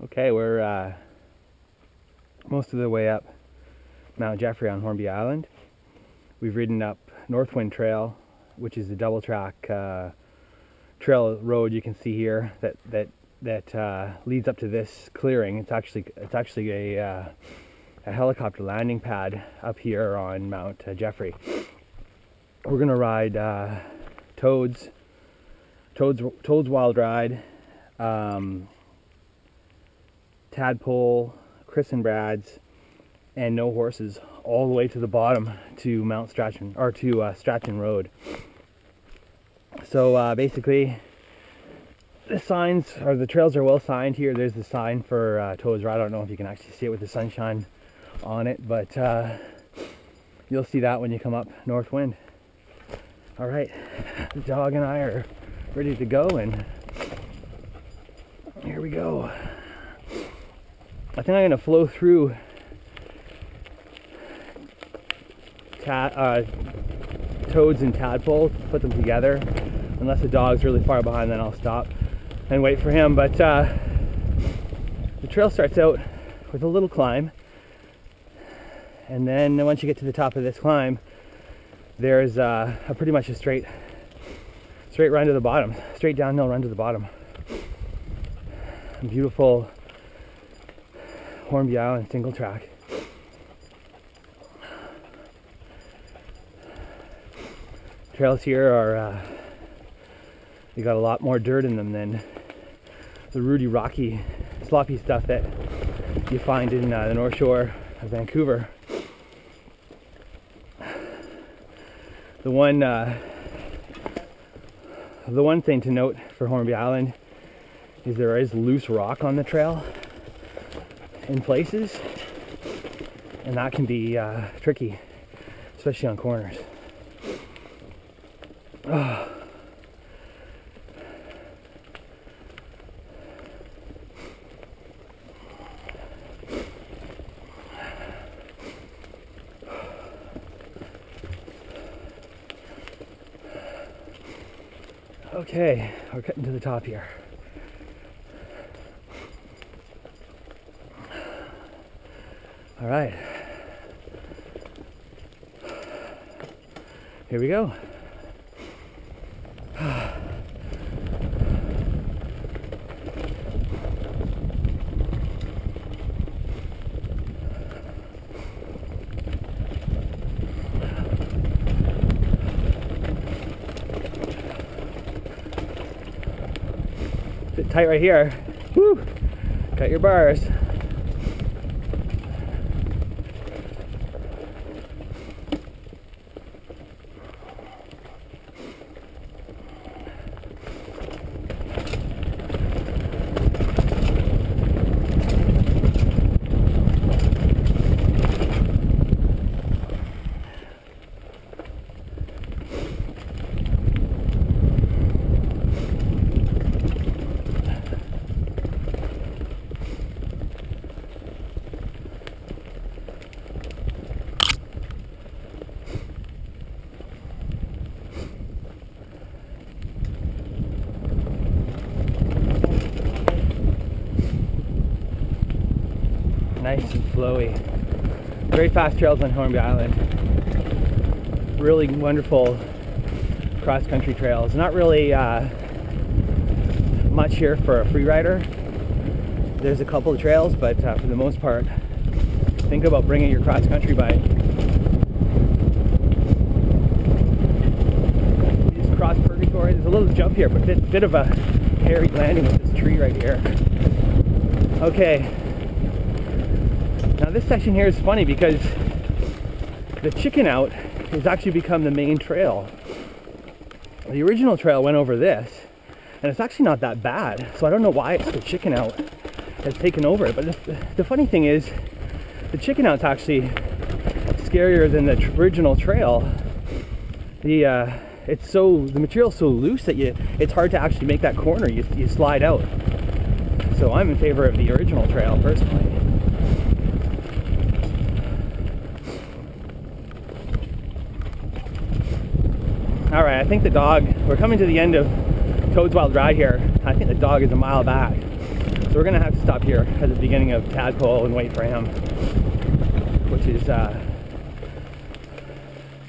Okay, we're most of the way up Mount Geoffrey on Hornby Island. We've ridden up Northwind Trail, which is a double track trail road you can see here that leads up to this clearing. It's actually a helicopter landing pad up here on Mount Geoffrey. We're gonna ride Toad's Wild Ride, Tadpole, Chris and Brad's, and no horses all the way to the bottom to Mount Strachan, or to Strachan Road. So basically, the signs, or the trails are well signed here. There's the sign for Toad's Ride. I don't know if you can actually see it with the sunshine on it, but you'll see that when you come up Northwind. All right, the dog and I are ready to go, and here we go. I think I'm gonna flow through Toads and Tadpole, put them together. Unless the dog's really far behind, then I'll stop and wait for him. But the trail starts out with a little climb, and then once you get to the top of this climb, there's a pretty much a straight run to the bottom, straight downhill run to the bottom. Beautiful Hornby Island single track. Trails here are they got a lot more dirt in them than the rooty, rocky, sloppy stuff that you find in the North Shore of Vancouver. The one thing to note for Hornby Island is there is loose rock on the trail in places, and that can be tricky, especially on corners. Oh. Okay, we're cutting to the top here. All right, here we go. Sit tight right here. Woo! Cut your bars. Nice and flowy. Very fast trails on Hornby Island. Really wonderful cross-country trails. Not really much here for a free rider. There's a couple of trails, but for the most part, think about bringing your cross-country bike. You just cross Purgatory. There's a little jump here, but a bit of a hairy landing with this tree right here. Okay. Now this section here is funny because the Chicken Out has actually become the main trail. The original trail went over this, and it's actually not that bad. So I don't know why it's the Chicken Out has taken over it. But the funny thing is, the Chicken Out's actually scarier than the original trail. The material's so loose that it's hard to actually make that corner. You slide out. So I'm in favor of the original trail personally. All right, I think the dog, we're coming to the end of Toad's Wild Ride here. I think the dog is a mile back. So we're gonna have to stop here at the beginning of Tadpole and wait for him, which is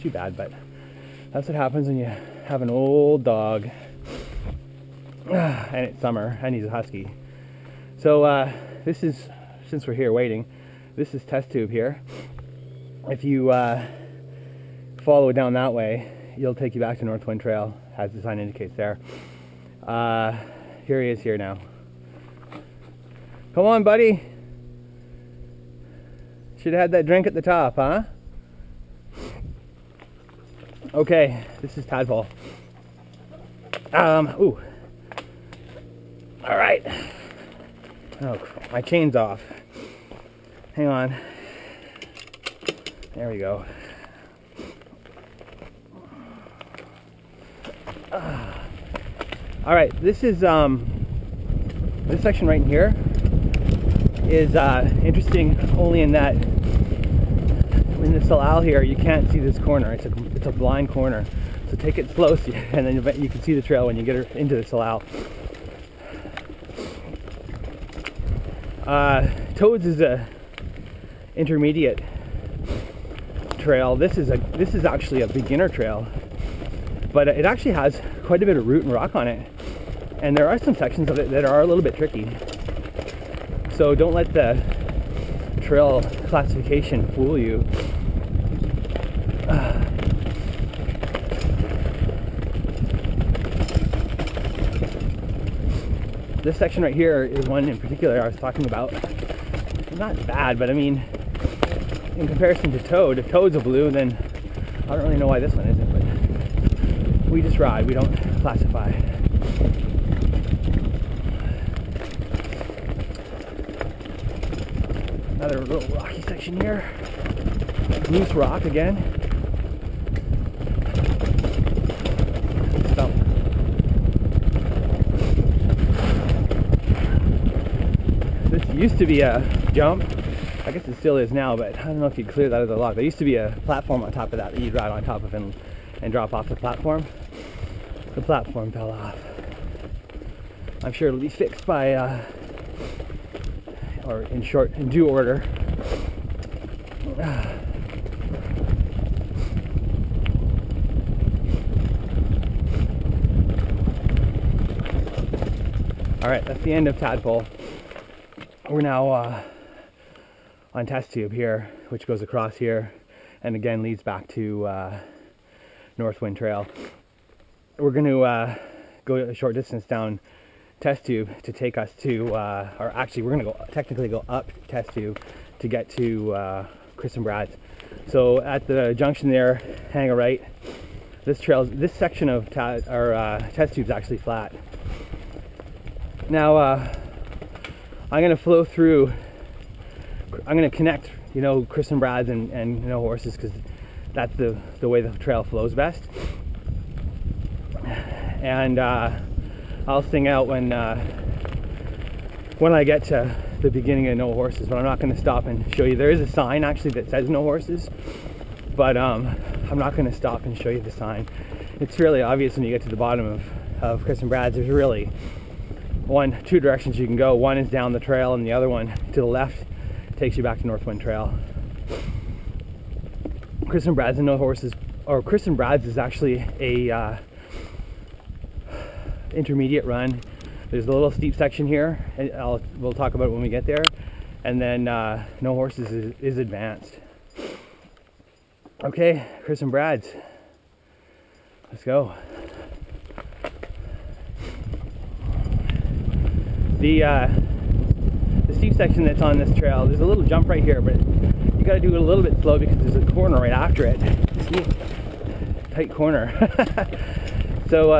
too bad, but that's what happens when you have an old dog and it's summer and he's a husky. So this is, since we're here waiting, this is test tube here. If you follow it down that way, it'll take you back to North Wind Trail, as the sign indicates there. Here he is here now. Come on, buddy. Should have had that drink at the top, huh? Okay, this is Tadpole. Ooh. All right. Oh, my chain's off. Hang on. There we go. All right, this is this section right in here is interesting only in that in the salal here you can't see this corner. It's a blind corner, so take it slow, and then you can see the trail when you get into the salal. Toads is a intermediate trail. This is actually a beginner trail, but it actually has quite a bit of root and rock on it, and there are some sections of it that are a little bit tricky. So don't let the trail classification fool you. This section right here is one in particular I was talking about. Not bad, but I mean, in comparison to Toad, if Toad's a blue, then I don't really know why this one isn't, but we just ride, we don't classify. Another little rocky section here. Loose rock again. Stump. This used to be a jump. I guess it still is now, but I don't know if you'd clear that as a log. There used to be a platform on top of that you'd ride on top of and drop off the platform. The platform fell off. I'm sure it'll be fixed by, or in due order. All right, that's the end of Tadpole. We're now on test tube here, which goes across here and again leads back to North Wind Trail. We're going to go a short distance down test tube to take us to, or actually we're going to technically go up test tube to get to Chris and Brad's. So at the junction there, hang a right. This section of test tube is actually flat. Now I'm going to flow through. I'm going to connect, Chris and Brad's and No Horses, because that's the way the trail flows best. And I'll sing out when I get to the beginning of No Horses, but I'm not going to stop and show you. There is a sign actually that says No Horses, but I'm not going to stop and show you the sign. It's really obvious when you get to the bottom of Chris and Brad's. There's really two directions you can go. One is down the trail, and the other one to the left takes you back to North Wind Trail. Chris and Brad's and No Horses, or Chris and Brad's is actually a intermediate run. There's a little steep section here, and we'll talk about it when we get there, and then No Horses is advanced. Okay, Chris and Brad's, let's go. The steep section that's on this trail, there's a little jump right here, but you got to do it a little bit slow because there's a corner right after it. See? Tight corner. So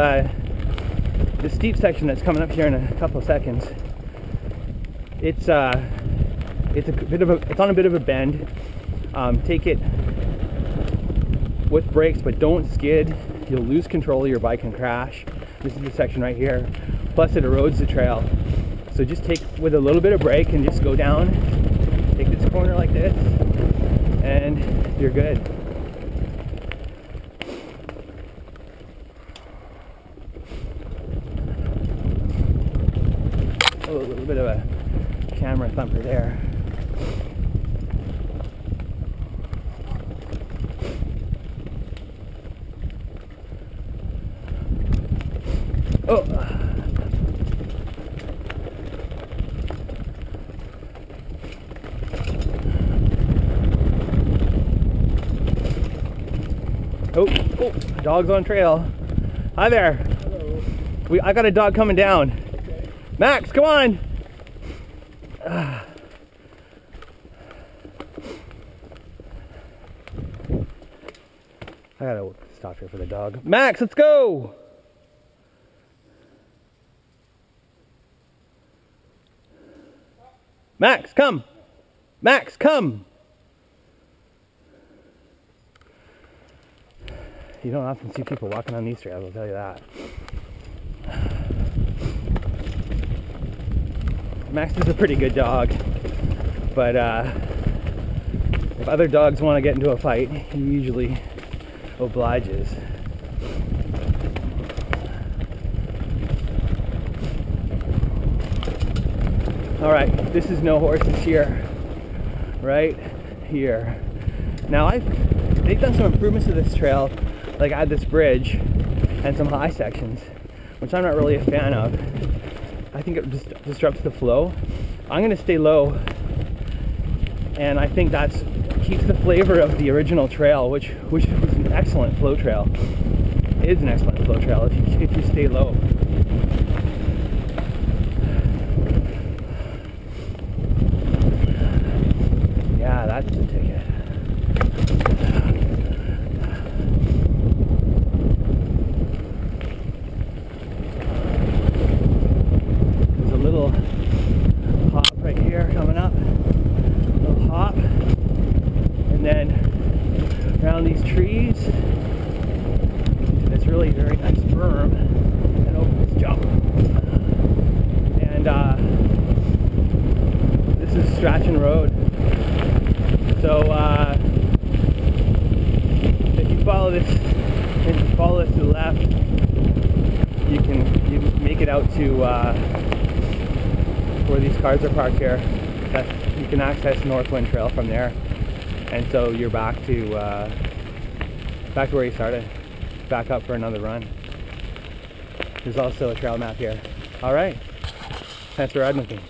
the steep section that's coming up here in a couple of seconds, it's on a bit of a bend. Take it with brakes, but don't skid. You'll lose control of your bike and crash. This is the section right here. Plus it erodes the trail. So just take with a little bit of brake and just go down. Take this corner like this, and you're good. Oh, a little bit of a camera thumper there. Oh. Oh, dog's on trail. Hi there. Hello. I got a dog coming down. Okay. Max, come on. I gotta stop here for the dog. Max, let's go. Max, come. Max, come. You don't often see people walking on these trails, I'll tell you that. Max is a pretty good dog, but if other dogs want to get into a fight, he usually obliges. Alright, this is no horses here. Right here. Now they've done some improvements to this trail, like add this bridge and some high sections, which I'm not really a fan of. I think it just disrupts the flow. I'm going to stay low, and I think that keeps the flavor of the original trail, which was an excellent flow trail. It is an excellent flow trail if you stay low. Yeah, that's the ticket. There's a little hop right here coming up. A little hop. And then around these trees, this really very nice berm and over this jump. And this is Strachan Road. So if you follow this to the left, you can make it out to where these cars are parked here. You can access Northwind Trail from there, and so you're back to where you started, back up for another run. There's also a trail map here. All right, thanks for riding with me.